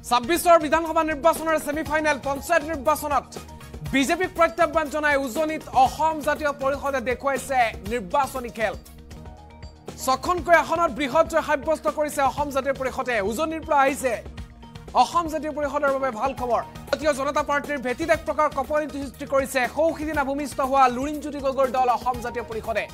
26 বিধানসভা নিৰ্বাচনৰ সেমিফাইনেল পঞ্চায়ত নিৰ্বাচনত বিজেপিক প্ৰত্যাহ্বান জনাই উজনিত অসম জাতীয় পৰিষদে দেখুৱাইছে নিৰ্বাচনী খেল। ছখনকৈ আসনত বৃহৎ জয় সাব্যস্ত কৰিছে অসম জাতীয় পৰিষদে। উজনিৰ পৰা আহিছে অসম জাতীয় পৰিষদৰ বাবে ভাল খবৰ। জাতীয় জনতা পাৰ্টিৰ ভেটিত এক প্ৰকাৰ কপনিত সৃষ্টি কৰিছে সৌখিদিনা ভূমিষ্ঠ হোৱা লুৰিণজ্যোতি গগৈৰ দল অসম জাতীয় পৰিষদে।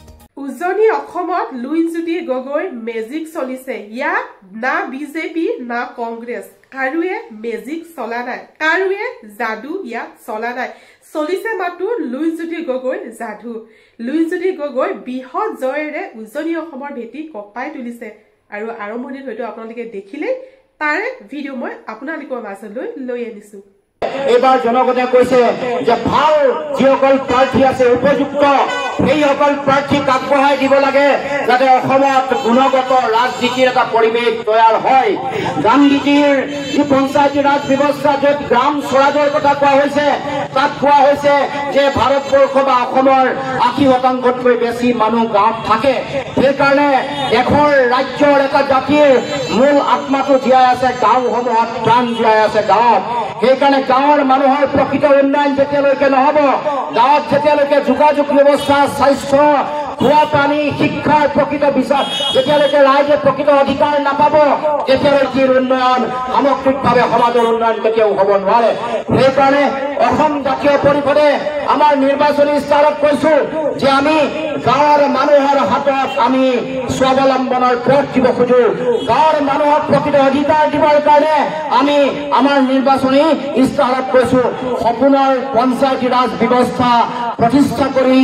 উজনি অসমত লুৰিণজ্যোতি গগৈ মেজিক চলিছে। ইয়াত না বিজেপি না কংগ্ৰেছ কাৰুৱে মেজিক চলা নাই, কাৰুৱে যাদু ইয়াত চলা নাই। চলিছে মাত্ৰ লুৰিণজ্যোতি গগৈ যাদু। লুৰিণজ্যোতি গগৈ বৃহৎ জয়েৰে উজনি অসমৰ ভেটি কঁপাই তুলিছে আৰু আৰম্ভণিত হয়তো আপোনালোকে দেখিলে তাৰে ভিডিঅ' মই আপোনালোকৰ মাজলৈ লৈ আনিছো। এবাৰ জনগণে কৈছে যে ভাল যিসকল প্ৰাৰ্থী আছে উপযুক্ত সেইসকল প্ৰাৰ্থীক আগবঢ়াই দিব লাগে যাতে অসমত গুণগত ৰাজনীতিৰ এটা পৰিৱেশ তৈয়াৰ হয়। গান্ধীজীৰ যি পঞ্চায়তী ৰাজ ব্যৱস্থা য'ত গ্ৰাম স্বৰাজৰ কথা কোৱা হৈছে তাত কোৱা হৈছে যে ভাৰতবৰ্ষ বা অসমৰ 80%তকৈ বেছি মানুহ গাঁৱত থাকে। সেইকাৰণে দেশৰ ৰাজ্যৰ এটা জাতিৰ মূল আত্মাটো জীয়াই আছে গাঁওসমূহত, প্ৰাণ জীয়াই আছে গাঁৱত। সেইকাৰণে গাঁৱৰ মানুহৰ প্ৰকৃত উন্নয়ন যেতিয়ালৈকে নহব, গাঁৱত যেতিয়ালৈকে যোগাযোগ ব্যৱস্থা, স্বাস্থ্য, খোৱা পানী, শিক্ষাৰ প্ৰকৃত বিচাৰ যেতিয়ালৈকে ৰাইজে প্ৰকৃত অধিকাৰ নাপাব তেতিয়ালৈকে উন্নয়ন সামগ্ৰিকভাৱে সমাজৰ উন্নয়ন কেতিয়াও হ'ব নোৱাৰে। সেইকাৰণে অসম জাতীয় পৰিষদে আমাৰ নিৰ্বাচনী ইস্তাহাৰত কৈছো যে আমি গাঁৱৰ মানুহৰ হাতত আমি স্বাৱলম্বনৰ পথ দিব খোজো। গাঁৱৰ মানুহক প্ৰকৃত অধিকাৰ দিবৰ কাৰণে আমি আমাৰ নিৰ্বাচনী ইস্তাহাৰত কৈছো সপোনৰ পঞ্চায়তী ৰাজ ব্যৱস্থা প্ৰতিষ্ঠা কৰি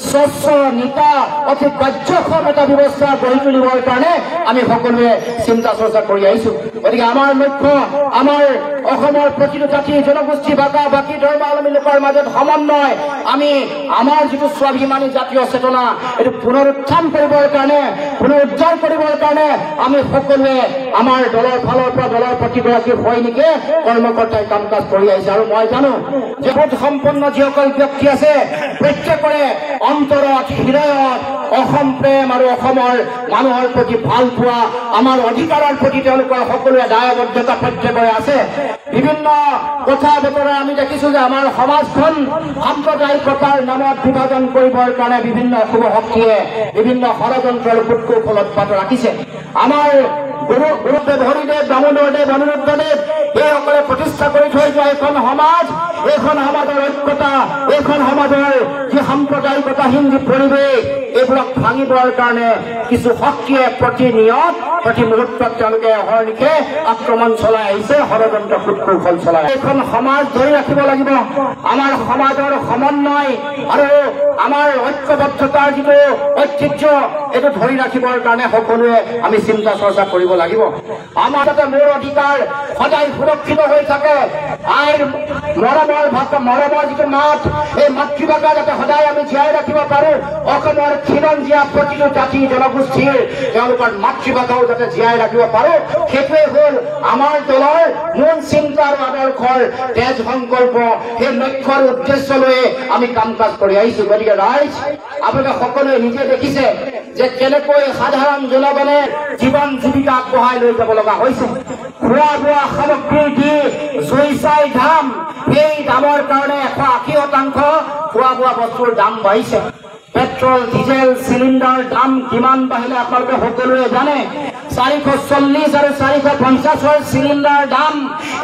স্বচ্ছ নিকা অতি কাৰ্যক্ষম এটা ব্যৱস্থা গঢ়ি তুলিবৰ কাৰণে আমি সকলোৱে চিন্তা চৰ্চা কৰি আহিছো। গতিকে আমাৰ লক্ষ্য আমাৰ অসমৰ প্ৰতিটো জাতি জনগোষ্ঠী ভাষা বাকী ধৰ্মাৱলম্বী লোকৰ মাজত সমন্বয়, আমি আমাৰ যিটো স্বাভিমানী জাতীয় চেতনা এইটো পুনৰুত্থান কৰিবৰ কাৰণে, পুনৰুজ্জ্বল কৰিবৰ কাৰণে আমি সকলোৱে আমাৰ দলৰ ফালৰ পৰা দলৰ প্ৰতিগৰাকী সৈনিকে কৰ্মকৰ্তাই কাম কাজ কৰি আহিছে। আৰু মই জানো যে বোধ সম্পন্ন যিসকল ব্যক্তি আছে প্ৰত্যেকৰে অন্তৰত হৃদয়ত অসম প্ৰেম আৰু অসমৰ মানুহৰ প্ৰতি ভাল পোৱা, আমাৰ অধিকাৰৰ প্ৰতি তেওঁলোকৰ সকলোৱে দায়বদ্ধতা প্ৰত্যেকৰে আছে। বিভিন্ন কথা বতৰা আমি দেখিছো যে আমাৰ সমাজখন সাম্প্ৰদায়িকতাৰ নামত বিভাজন কৰিবৰ কাৰণে বিভিন্ন অশুভ শক্তিয়ে বিভিন্ন ষড়যন্ত্ৰৰ কূটকৌশল অব্যাহত ৰাখিছে। আমাৰ গুৰুদেৱ হৰিদেৱ দামোদৰদেৱ অনিৰুদ্ধদেৱ এইসকলে প্ৰতিষ্ঠা কৰি থৈ যোৱা এখন সমাজ, এইখন সমাজৰ ঐক্যতা, এইখন সমাজৰ যি সাম্প্ৰদায়িকতাহীন যি পৰিৱেশ এইবোৰক ভাঙিবৰ কাৰণে কিছু শক্তিয়ে প্ৰতিনিয়ত প্ৰতি মুহূৰ্তত তেওঁলোকে অহৰ্নিশে আক্ৰমণ চলাই আহিছে, ষড়যন্ত্ৰ কূটকৌশল চলাই। এইখন সমাজ ধৰি ৰাখিব লাগিব। আমাৰ সমাজৰ সমন্বয় আৰু আমাৰ ঐক্যবদ্ধতাৰ যিটো ঐতিহ্য এইটো ধৰি ৰাখিবৰ কাৰণে সকলোৱে আমি চিন্তা চৰ্চা কৰিব লাগিব। আমাৰ যাতে মোৰ অধিকাৰ সদায় সুৰক্ষিত হৈ থাকে, আইৰ মৰমৰ যিটো মাত, এই মাতৃভাষা যাতে সদায় আমি জীয়াই ৰাখিব পাৰো। অসমৰ খিলঞ্জীয়া প্ৰতিটো জাতি জনগোষ্ঠীৰ তেওঁলোকৰ মাতৃভাষাও যাতে জীয়াই ৰাখিব পাৰো, সেইটোৱে হ'ল আমাৰ দলৰ মূল চিন্তা আৰু আদৰ্শৰ তেজ সংকল্প। সেই লক্ষ্যৰ উদ্দেশ্য লৈ আমি কাম কাজ কৰি আহিছো। গতিকে ৰাইজ আপোনালোকে সকলোৱে নিজে দেখিছে যে কেনেকৈ সাধাৰণ জনগণে জীৱন জীৱিকা আগবঢ়াই লৈ যাব লগা হৈছে। খোৱা বোৱা সামগ্ৰী দি জুইচাই দাম, সেই দামৰ কাৰণে 180% খোৱা বোৱা বস্তুৰ দাম বাঢ়িছে। পেট্ৰল ডিজেল চিলিণ্ডাৰ দাম কিমান বাঢ়িলে আপোনালোকে সকলোৱে জানে। 440 আৰু 450 চিলিণ্ডাৰ দাম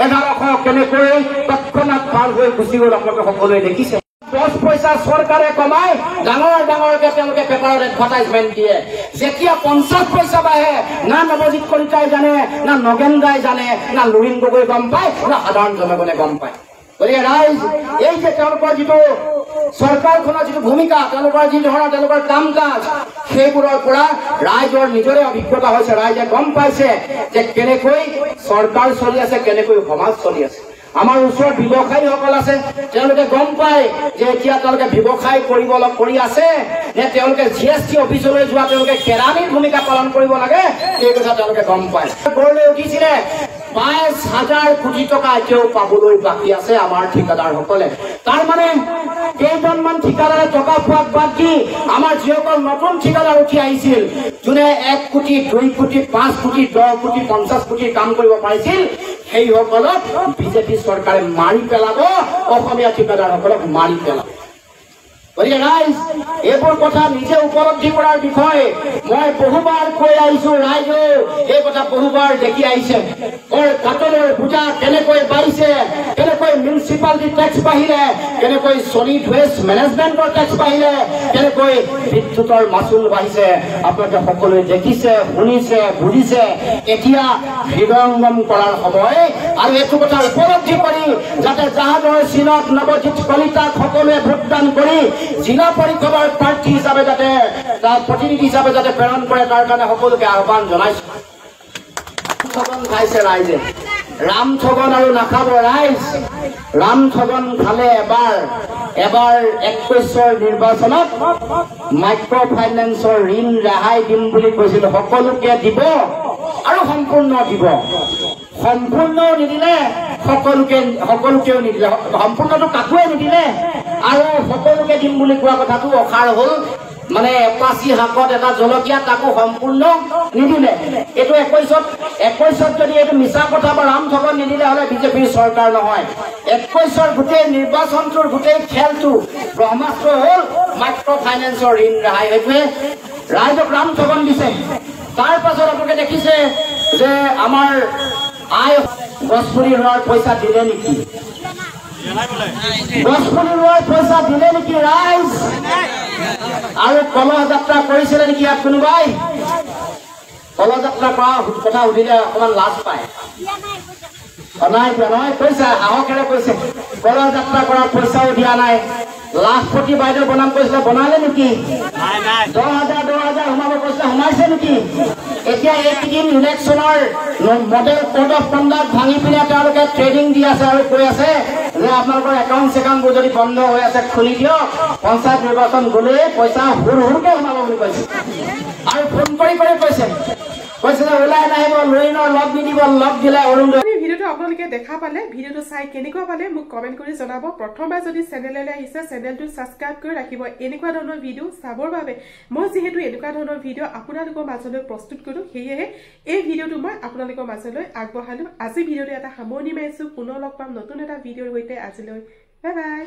1100 কেনেকৈ তৎক্ষণাৎ পাৰ হৈ গুচি গ'ল আপোনালোকে সকলোৱে দেখিছে। 10 পইচা চৰকাৰে কমাই ডাঙৰকে তেওঁলোকে পেপাৰত এডভাৰটাইজমেণ্ট দিয়ে। যেতিয়া 50 পইচা বাঢ়ে না নৱজিৎ কলিতাই জানে, না নগেন দাই জানে, না লুৰিণ গগৈ গম পায়, না সাধাৰণ জনগণে গম পায়। গতিকে ৰাইজ এই যে তেওঁলোকৰ যিটো চৰকাৰখনৰ যিটো ভূমিকা, তেওঁলোকৰ যি ধৰণৰ তেওঁলোকৰ কাম কাজ, সেইবোৰৰ পৰা ৰাইজৰ নিজৰে অভিজ্ঞতা হৈছে। ৰাইজে গম পাইছে যে কেনেকৈ চৰকাৰ চলি আছে, কেনেকৈ সমাজ চলি আছে। আমাৰ ওচৰত ব্যৱসায়ীসকল আছে, তেওঁলোকে গম পায় যে এতিয়া তেওঁলোকে ব্যৱসায় কৰি আছে নে তেওঁলোকে GST অফিচলৈ যোৱা তেওঁলোকে কেৰাণীৰ ভূমিকা পালন কৰিব লাগে, সেই কথা তেওঁলোকে গম পায়। গঢ়লৈ উঠিছিলে 5,000 কোটি টকা এতিয়াও পাবলৈ বাকী আছে আমাৰ ঠিকাদাৰসকলে। তাৰমানে কেইজনমান ঠিকাদাৰে টকা পোৱাক বাদ দি আমাৰ যিসকল নতুন ঠিকাদাৰ উঠি আহিছিল, যোনে 1 কোটি 2 কোটি 5 কোটি 10 কোটি 50 কোটিৰ কাম কৰিব পাৰিছিল, সেই সকলক বিজেপি চৰকাৰে মাৰি পেলাব অসমীয়া ঠিকাদাৰসকলক মাৰি পেলাব গতিকে ৰাইজ এইবোৰ কথা নিজে উপলব্ধি কৰাৰ বিষয়ে মই বহুবাৰ কৈ আহিছো ৰাইজে এই কথা বহুবাৰ দেখি আহিছে কাটলৰ পূজা কেনেকৈ বাঢ়িছে কেনেকৈ মিউনিচিপালিটি টেক্স বাঢ়িলে কেনেকৈ সলিড ওয়েষ্ট মেনেজমেন্টৰ টেক্স বাঢ়িলে কেনেকৈ বিদ্যুতৰ মাচুল বাঢ়িছে আপোনালোকে সকলোৱে দেখিছে শুনিছে বুজিছে এতিয়া হৃদয়ঙ্গম কৰাৰ সময় আৰু এইটো কথা উপলব্ধি কৰি যাতে জাহাজৰ চিনত নৱজিৎ কলিতাক সকলোৱে ভোটদান কৰি জিলা পৰিষদৰ প্ৰাৰ্থী হিচাপে যাতে তাৰ প্ৰতিনিধি হিচাপে যাতে প্ৰেৰণ কৰে তাৰ কাৰণে সকলোকে আহ্বান জনাইছো ঠগন খাইছে ৰাইজে ৰাম ঠগন আৰু নাখাব ৰাইজ ৰাম ঠগন খালে এবাৰ 21ৰ নিৰ্বাচনত মাইক্ৰ' ফাইনেন্সৰ ঋণ ৰেহাই দিম বুলি কৈছিল সকলোকে দিব আৰু সম্পূৰ্ণ দিব সম্পূৰ্ণ নিদিলে সকলোকেও নিদিলে সম্পূৰ্ণটো কাকোৱে নিদিলে আৰু সকলোকে দিম বুলি কোৱা কথাটো অসাৰ হ'ল মানে এপাচি শাকত এটা জলকীয়া তাকো সম্পূৰ্ণ নিদিলে এইটো 21ত যদি এইটো মিছা কথা বা ৰাম ঠগন নিদিলে হলে বিজেপিৰ চৰকাৰ নহয় 21ৰ গোটেই নিৰ্বাচনটোৰ গোটেই খেলটো ব্ৰহ্মাস্ত্ৰ হ'ল মাইক্ৰ' ফাইনেন্সৰ ঋণ ৰেহাই সেইটোৱে ৰাইজক ৰাম ঠগন দিছে তাৰ পাছত আপোনালোকে দেখিছে যে আমাৰ গছপুলি ৰোৱাৰ পইচা দিলে নেকি গছপুলি ৰোৱাৰ পইচা দিলে নেকি ৰাইজ আৰু কলহ যাত্ৰা কৰিছিলে নেকি ইয়াত কোনোবাই কলহ যাত্ৰা কৰা কথা সুধিলে অকণমান লাজ পায় নাই দিয়া নহয় কৈছে সাহসেৰে কৈছে কলহ যাত্ৰা কৰাৰ পইচাও দিয়া নাই লাখপতি বাইদেউ বনাম কৈছিলে বনালে নেকি 10,000 সোমাব কৈছিলে সোমাইছে নেকি এতিয়া এইকেইদিন ইলেকশ্যনৰ মডেল কোড অফ কণ্ডাক্ট ভাঙি পিনে তেওঁলোকে ট্ৰেইনিং দি আছে আৰু কৈ আছে যে আপোনালোকৰ একাউণ্ট চেকাউণ্টবোৰ যদি বন্ধ হৈ আছে খুলি দিয়ক পঞ্চায়ত নিৰ্বাচন গ'লে পইচা হুৰহুৰকে সোমাব বুলি কৈছে আৰু ফোন কৰি কৈছে যে ওলাই নাহিব লৰিণৰ লগ নিদিব লগ দিলে অৰুণোদয় ভিডিঅ'টো আপোনালোকে দেখা পালে ভিডিঅ'টো চাই কেনেকুৱা পালে মোক কমেণ্ট কৰি জনাব প্ৰথমবাৰ যদি চেনেললৈ আহিছে চেনেলটো ছাবস্ক্ৰাইব কৰি ৰাখিব এনেকুৱা ধৰণৰ ভিডিঅ' চাবৰ বাবে মই যিহেতু এনেকুৱা ধৰণৰ ভিডিঅ' আপোনালোকৰ মাজলৈ প্ৰস্তুত কৰোঁ সেয়েহে এই ভিডিঅ'টো মই আপোনালোকৰ মাজলৈ আগবঢ়ালোঁ আজি ভিডিঅ'টো এটা সামৰণি মাৰিছোঁ পুনৰ লগ পাম নতুন এটা ভিডিঅ'ৰ সৈতে আজিলৈ বাই বাই